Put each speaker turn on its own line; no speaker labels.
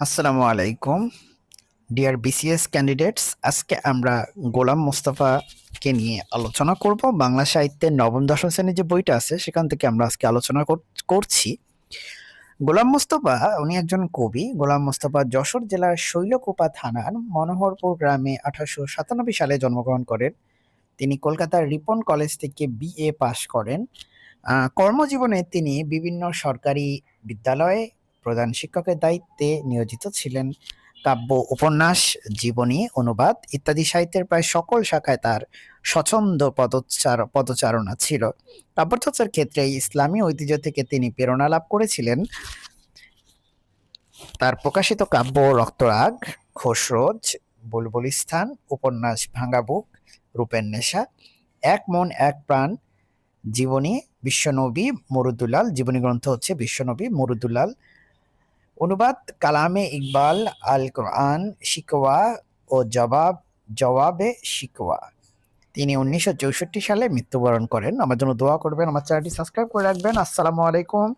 আসসালামু আলাইকুম deer BCS candidates. আজকে আমরা গোলাম মোস্তফাকে নিয়ে আলোচনা করব। বাংলা সাহিত্যের নবম দশম শ্রেণীর যে বইটা আছে সেখান থেকে আমরা আজকে আলোচনা করছি। গোলাম মোস্তফা উনি একজন কবি। গোলাম মোস্তফা যশোর জেলার শৈলকুপা থানার মনোহরপুর গ্রামে 1897 সালে জন্মগ্রহণ করেন। তিনি কলকাতার রিপন কলেজ থেকে বিএ পাশ করেন। কর্মজীবনে তিনি বিভিন্ন সরকারি বিদ্যালয়ে প্রধান শিক্ষকের দায়িত্বে নিয়োজিত ছিলেন। কাব্য, উপন্যাস, জীবনী, অনুবাদ ইত্যাদি সাহিত্যের প্রায় সকল শাখায় তার স্বচ্ছন্দ পদচারণা ছিল। কাব্যচর্চার ক্ষেত্রে ইসলামী ঐতিহ্য থেকে তিনি প্রেরণা লাভ করেছিলেন। তার প্রকাশিত কাব্য রক্তরাগ, খসরোজ, বুলবুলিস্তান, উপন্যাস ভাঙা বুক, রূপের নেশা, এক মন এক প্রাণ, জীবনী বিশ্বনবী মরুদুলাল, জীবনী গ্রন্থ হচ্ছে বিশ্বনবী মরুদুলাল, অনুবাদ কালামে ইকবাল, আল কোরআন, শিকওয়া ও জবাবে শিকওয়া। তিনি 1964 সালে মৃত্যুবরণ করেন। আমার জন্য দোয়া করবেন, আমার চ্যানেলটি সাবস্ক্রাইব করে রাখবেন। আসসালামু আলাইকুম।